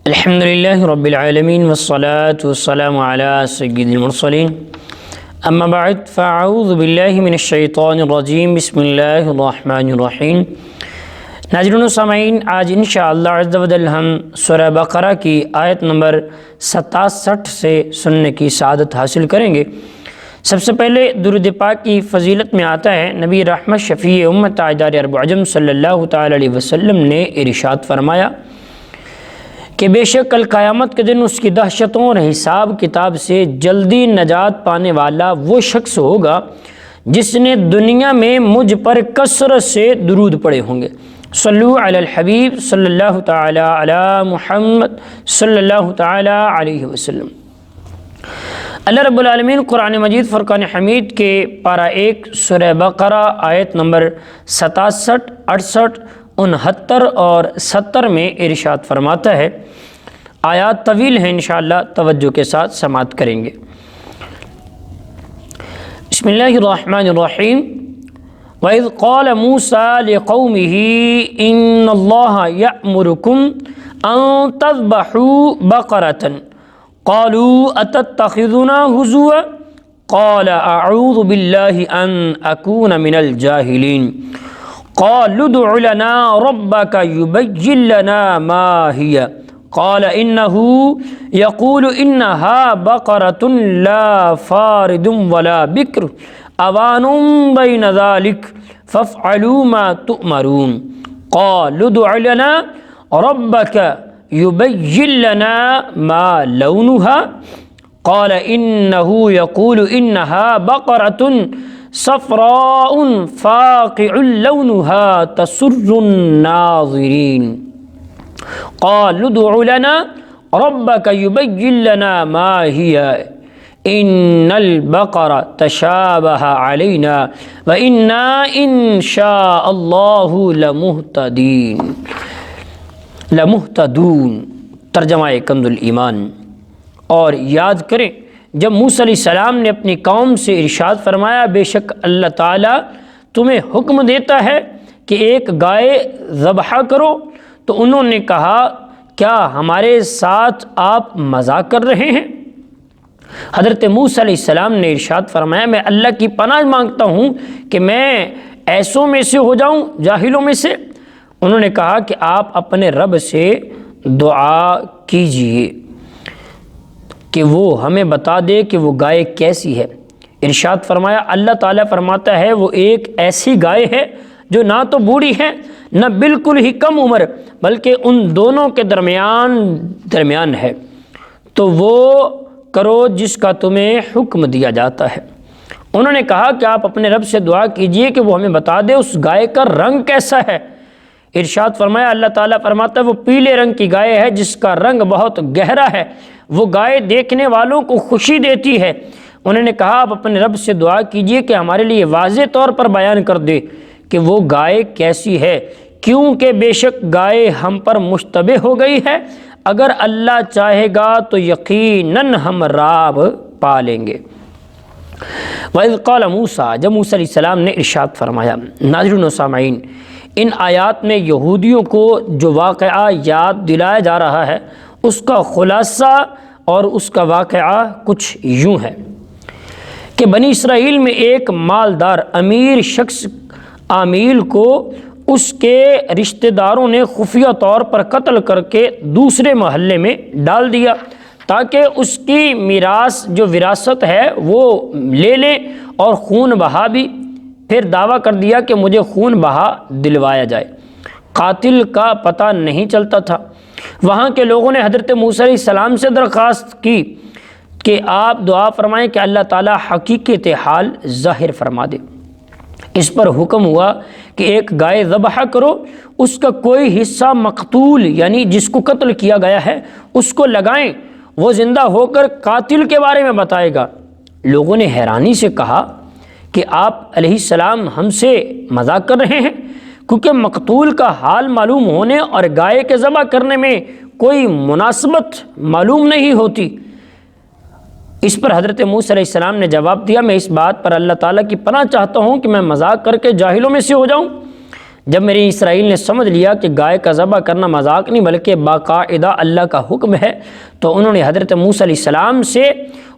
الحمدللہ رب العالمین والصلاة والسلام علی سید المرسلین اما بعد فاعوذ باللہ من الشیطان الرجیم بسم اللہ الرحمن الرحیم۔ ناظرین و سامعین، آج انشاءاللہ عز و جل ہم سورہ بقرہ کی آیت نمبر 67 سے سننے کی سعادت حاصل کریں گے۔ سب سے پہلے درود پاک کی فضیلت میں آتا ہے، نبی رحمت شفیع امت تاجدار عرب و عجم صلی اللہ تعالی علیہ وسلم نے ارشاد فرمایا کہ بے شک کل قیامت کے دن اس کی دہشتوں اور حساب کتاب سے جلدی نجات پانے والا وہ شخص ہوگا جس نے دنیا میں مجھ پر کثرت سے درود پڑھے ہوں گے۔ صلو علی الحبیب صلی اللہ تعالی علی محمد صلی اللہ تعالی علیہ وسلم۔ اللہ رب العالمین قرآن مجید فرقان حمید کے پارہ 1 سورہ بقرہ آیت نمبر 67، 68، 69 اور 70 میں ارشاد فرماتا ہے۔ آیات طویل ہیں، انشاءاللہ توجہ کے ساتھ سماعت کریں گے۔ بسم اللہ الرحمن الرحیم۔ وَإِذْ قَالَ مُوسَىٰ لِقَوْمِهِ إِنَّ اللَّهَ يَأْمُرُكُمْ أَن تَذْبَحُوا بَقَرَةً قَالُوا أَتَتَّخِذُنَا هُزُوًا قَالَ أَعُوذُ بِاللَّهِ أَنْ أَكُونَ مِنَ الْجَاهِلِينَ قَالُوا ادْعُ لَنَا رَبَّكَ يُبَيِّن لَنَا مَا هِيَ قَالَ إِنَّهُ يَقُولُ إِنَّهَا بَقَرَةٌ لَا فَارِضٌ وَلَا بِكْرٌ أَوَانٌ بَيْنَ ذَلِكَ فَافْعَلُوا مَا تُؤْمَرُونَ قَالُوا ادْعُ لَنَا رَبَّكَ يُبَيِّن لَنَا مَا لَوْنُهَا قَالَ إِنَّهُ يَقُولُ إِنَّهَا بَقَرَةٌ صَفْرَاءٌ فَاقِعٌ لَوْنُهَا تَسُرُّ النَّاظِرِينَ قَالُوا ادْعُ لَنَا رَبَّكَ يُبَيِّن لَنَا مَا هِيَ إِنَّ الْبَقَرَ تَشَابَهَ عَلَيْنَا وَإِنَّا إِن شَاءَ اللَّهُ لَمُهْتَدُونَ۔ ترجمہ کنز الایمان۔ اور یاد کریں جب موسیٰ علیہ السلام نے اپنی قوم سے ارشاد فرمایا بے شک اللہ تعالیٰ تمہیں حکم دیتا ہے کہ ایک گائے ذبح کرو، تو انہوں نے کہا کیا ہمارے ساتھ آپ مذاق کر رہے ہیں؟ حضرت موسیٰ علیہ السلام نے ارشاد فرمایا میں اللہ کی پناہ مانگتا ہوں کہ میں ایسوں میں سے ہو جاؤں، جاہلوں میں سے۔ انہوں نے کہا کہ آپ اپنے رب سے دعا کیجئے کہ وہ ہمیں بتا دے کہ وہ گائے کیسی ہے۔ ارشاد فرمایا اللہ تعالیٰ فرماتا ہے وہ ایک ایسی گائے ہے جو نہ تو بوڑھی ہے نہ بالکل ہی کم عمر، بلکہ ان دونوں کے درمیان ہے، تو وہ کرو جس کا تمہیں حکم دیا جاتا ہے۔ انہوں نے کہا کہ آپ اپنے رب سے دعا کیجئے کہ وہ ہمیں بتا دے اس گائے کا رنگ کیسا ہے۔ ارشاد فرمایا اللہ تعالیٰ فرماتا ہے وہ پیلے رنگ کی گائے ہے جس کا رنگ بہت گہرا ہے، وہ گائے دیکھنے والوں کو خوشی دیتی ہے۔ انہوں نے کہا آپ اپنے رب سے دعا کیجئے کہ ہمارے لیے واضح طور پر بیان کر دے کہ وہ گائے کیسی ہے، کیونکہ بے شک گائے ہم پر مشتبہ ہو گئی ہے، اگر اللہ چاہے گا تو یقیناً ہم راب پا لیں گے۔ وَإِذْ قَالَ مُوسَىٰ، جب موسیٰ علیہ السلام نے ارشاد فرمایا۔ ناظرین و سامعین، ان آیات میں یہودیوں کو جو واقعہ یاد دلایا جا رہا ہے اس کا خلاصہ اور اس کا واقعہ کچھ یوں ہے کہ بنی اسرائیل میں ایک مالدار امیر شخص عامیل کو اس کے رشتہ داروں نے خفیہ طور پر قتل کر کے دوسرے محلے میں ڈال دیا تاکہ اس کی میراث جو وراثت ہے وہ لے لیں اور خون بہا بھی۔ پھر دعویٰ کر دیا کہ مجھے خون بہا دلوایا جائے۔ قاتل کا پتہ نہیں چلتا تھا۔ وہاں کے لوگوں نے حضرت موسیٰ علیہ السلام سے درخواست کی کہ آپ دعا فرمائیں کہ اللہ تعالیٰ حقیقت حال ظاہر فرما دے۔ اس پر حکم ہوا کہ ایک گائے ذبح کرو، اس کا کوئی حصہ مقتول یعنی جس کو قتل کیا گیا ہے اس کو لگائیں، وہ زندہ ہو کر قاتل کے بارے میں بتائے گا۔ لوگوں نے حیرانی سے کہا کہ آپ علیہ السلام ہم سے مذاق کر رہے ہیں، کیونکہ مقتول کا حال معلوم ہونے اور گائے کے ذبح کرنے میں کوئی مناسبت معلوم نہیں ہوتی۔ اس پر حضرت موسیٰ علیہ السلام نے جواب دیا میں اس بات پر اللہ تعالیٰ کی پناہ چاہتا ہوں کہ میں مذاق کر کے جاہلوں میں سے ہو جاؤں۔ جب میرے اسرائیل نے سمجھ لیا کہ گائے کا ذبح کرنا مذاق نہیں بلکہ باقاعدہ اللہ کا حکم ہے، تو انہوں نے حضرت موسیٰ علیہ السلام سے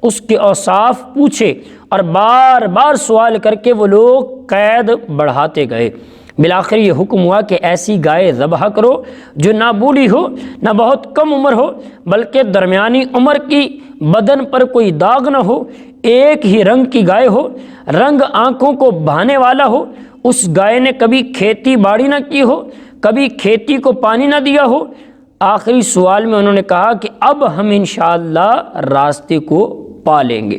اس کے اوصاف پوچھے اور بار بار سوال کر کے وہ لوگ قید بڑھاتے گئے۔ بالآخر یہ حکم ہوا کہ ایسی گائے ذبح کرو جو نہ بوڑھی ہو نہ بہت کم عمر ہو بلکہ درمیانی عمر کی، بدن پر کوئی داغ نہ ہو، ایک ہی رنگ کی گائے ہو، رنگ آنکھوں کو بھانے والا ہو، اس گائے نے کبھی کھیتی باڑی نہ کی ہو، کبھی کھیتی کو پانی نہ دیا ہو۔ آخری سوال میں انہوں نے کہا کہ اب ہم انشاءاللہ راستے کو پا لیں گے۔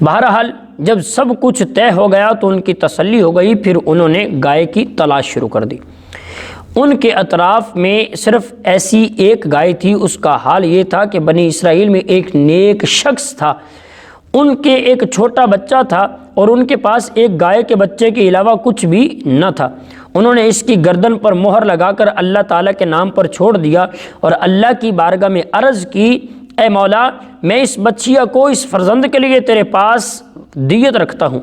بہرحال جب سب کچھ طے ہو گیا تو ان کی تسلی ہو گئی، پھر انہوں نے گائے کی تلاش شروع کر دی۔ ان کے اطراف میں صرف ایسی ایک گائے تھی۔ اس کا حال یہ تھا کہ بنی اسرائیل میں ایک نیک شخص تھا، ان کے ایک چھوٹا بچہ تھا اور ان کے پاس ایک گائے کے بچے کے علاوہ کچھ بھی نہ تھا۔ انہوں نے اس کی گردن پر مہر لگا کر اللہ تعالیٰ کے نام پر چھوڑ دیا اور اللہ کی بارگاہ میں عرض کی، اے مولا، میں اس بچیا کو اس فرزند کے لیے تیرے پاس دیت رکھتا ہوں،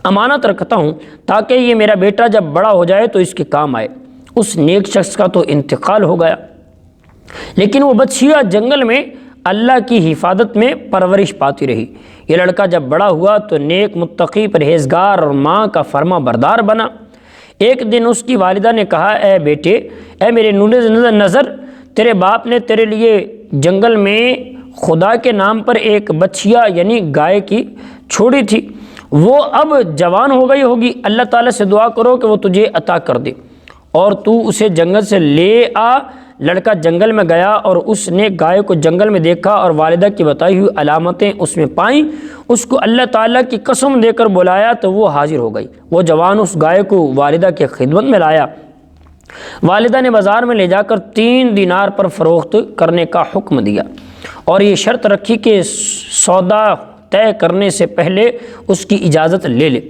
امانت رکھتا ہوں، تاکہ یہ میرا بیٹا جب بڑا ہو جائے تو اس کے کام آئے۔ اس نیک شخص کا تو انتقال ہو گیا، لیکن وہ بچیا جنگل میں اللہ کی حفاظت میں پرورش پاتی رہی۔ یہ لڑکا جب بڑا ہوا تو نیک، متقی، پرہیزگار اور ماں کا فرما بردار بنا۔ ایک دن اس کی والدہ نے کہا، اے بیٹے، اے میرے نور نظر، تیرے باپ نے تیرے لیے جنگل میں خدا کے نام پر ایک بچیا یعنی گائے کی چھوڑی تھی، وہ اب جوان ہو گئی ہوگی، اللہ تعالیٰ سے دعا کرو کہ وہ تجھے عطا کر دے اور تو اسے جنگل سے لے آ۔ لڑکا جنگل میں گیا اور اس نے گائے کو جنگل میں دیکھا اور والدہ کی بتائی ہوئی علامتیں اس میں پائیں۔ اس کو اللہ تعالیٰ کی قسم دے کر بلایا تو وہ حاضر ہو گئی۔ وہ جوان اس گائے کو والدہ کی خدمت میں لایا۔ والدہ نے بازار میں لے جا کر 3 دینار پر فروخت کرنے کا حکم دیا اور یہ شرط رکھی کہ سودا طے کرنے سے پہلے اس کی اجازت لے لے۔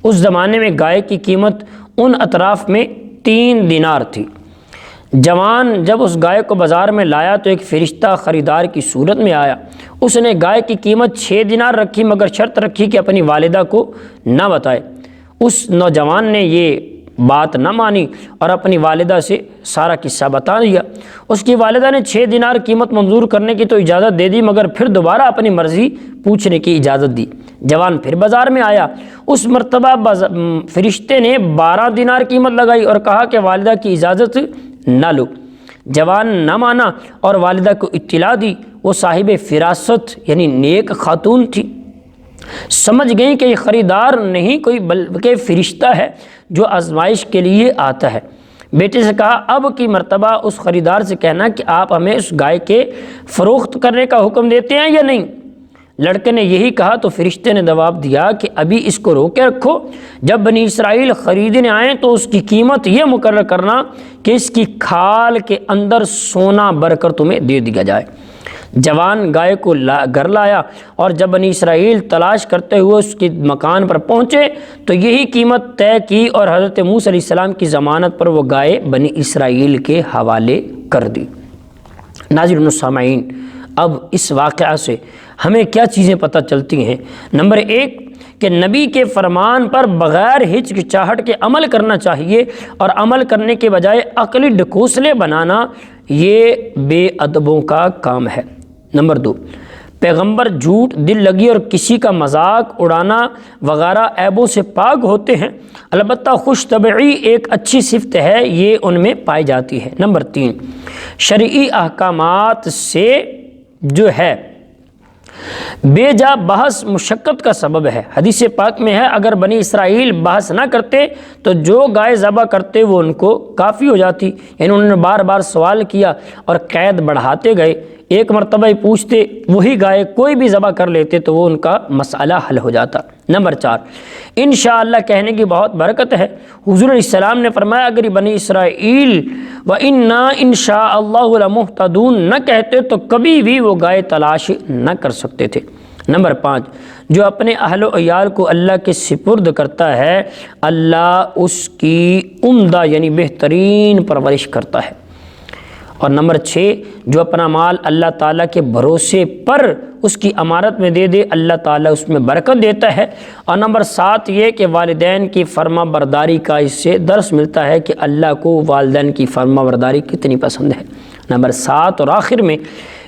اس زمانے میں گائے کی قیمت ان اطراف میں 3 دینار تھی۔ جوان جب اس گائے کو بازار میں لایا تو ایک فرشتہ خریدار کی صورت میں آیا۔ اس نے گائے کی قیمت 6 دینار رکھی مگر شرط رکھی کہ اپنی والدہ کو نہ بتائے۔ اس نوجوان نے یہ بات نہ مانی اور اپنی والدہ سے سارا قصہ بتا دیا۔ اس کی والدہ نے 6 دینار قیمت منظور کرنے کی تو اجازت دے دی مگر پھر دوبارہ اپنی مرضی پوچھنے کی اجازت دی۔ جوان پھر بازار میں آیا۔ اس مرتبہ فرشتے نے 12 دینار قیمت لگائی اور کہا کہ والدہ کی اجازت نہ لو۔ جوان نہ مانا اور والدہ کو اطلاع دی۔ وہ صاحب فراست یعنی نیک خاتون تھی، سمجھ گئی کہ یہ خریدار نہیں کوئی بلکہ فرشتہ ہے جو آزمائش کے لیے آتا ہے۔ بیٹے سے کہا، اب کی مرتبہ اس خریدار سے کہنا کہ آپ ہمیں اس گائے کے فروخت کرنے کا حکم دیتے ہیں یا نہیں۔ لڑکے نے یہی کہا تو فرشتے نے جواب دیا کہ ابھی اس کو روکے رکھو، جب بنی اسرائیل خریدنے آئیں تو اس کی قیمت یہ مقرر کرنا کہ اس کی کھال کے اندر سونا بھر کر تمہیں دے دیا جائے۔ جوان گائے کو گھر لایا اور جب بنی اسرائیل تلاش کرتے ہوئے اس کے مکان پر پہنچے تو یہی قیمت طے کی اور حضرت موسیٰ علیہ السلام کی ضمانت پر وہ گائے بنی اسرائیل کے حوالے کر دی۔ ناظرین و سامعین، اب اس واقعہ سے ہمیں کیا چیزیں پتہ چلتی ہیں؟ نمبر 1 کہ نبی کے فرمان پر بغیر ہچکچاہٹ کے عمل کرنا چاہیے اور عمل کرنے کے بجائے عقلی ڈھکوسلے بنانا یہ بے ادبوں کا کام ہے۔ نمبر 2، پیغمبر جھوٹ، دل لگی اور کسی کا مذاق اڑانا وغیرہ عیبوں سے پاک ہوتے ہیں، البتہ خوش طبعی ایک اچھی صفت ہے، یہ ان میں پائی جاتی ہے۔ نمبر 3، شرعی احکامات سے جو ہے بے جا بحث مشقت کا سبب ہے۔ حدیث پاک میں ہے، اگر بنی اسرائیل بحث نہ کرتے تو جو گائے ذبح کرتے وہ ان کو کافی ہو جاتی، یعنی انہوں نے بار بار سوال کیا اور قید بڑھاتے گئے، ایک مرتبہ ہی پوچھتے، وہی گائے کوئی بھی ذبح کر لیتے تو وہ ان کا مسئلہ حل ہو جاتا۔ نمبر 4، انشاءاللہ کہنے کی بہت برکت ہے۔ حضور علیہ السلام نے فرمایا، اگر بنی اسرائیل وَإِنَّا إِن شَاءَ اللَّهُ لَمُهْتَدُونَ نہ کہتے تو کبھی بھی وہ گائے تلاش نہ کر سکتے تھے۔ نمبر 5، جو اپنے اہل و عیال کو اللہ کے سپرد کرتا ہے، اللہ اس کی عمدہ یعنی بہترین پرورش کرتا ہے۔ اور نمبر 6، جو اپنا مال اللہ تعالیٰ کے بھروسے پر اس کی امانت میں دے دے، اللہ تعالیٰ اس میں برکت دیتا ہے۔ اور نمبر 7 یہ کہ والدین کی فرما برداری کا اس سے درس ملتا ہے کہ اللہ کو والدین کی فرما برداری کتنی پسند ہے۔ نمبر 7 اور آخر میں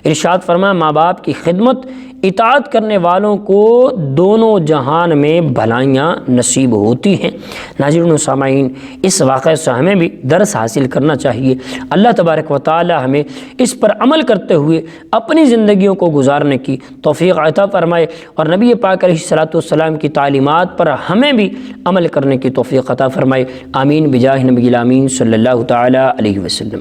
ارشاد فرمایا ماں باپ کی خدمت اطاعت کرنے والوں کو دونوں جہان میں بھلائیاں نصیب ہوتی ہیں۔ ناظرین و سامعین، اس واقعے سے ہمیں بھی درس حاصل کرنا چاہیے۔ اللہ تبارک و تعالی ہمیں اس پر عمل کرتے ہوئے اپنی زندگیوں کو گزارنے کی توفیق عطا فرمائے، اور نبی پاک علیہ الصلوۃ والسلام کی تعلیمات پر ہمیں بھی عمل کرنے کی توفیق عطا فرمائے۔ آمین بجاہ نبی الامین صلی اللہ تعالی علیہ وسلم۔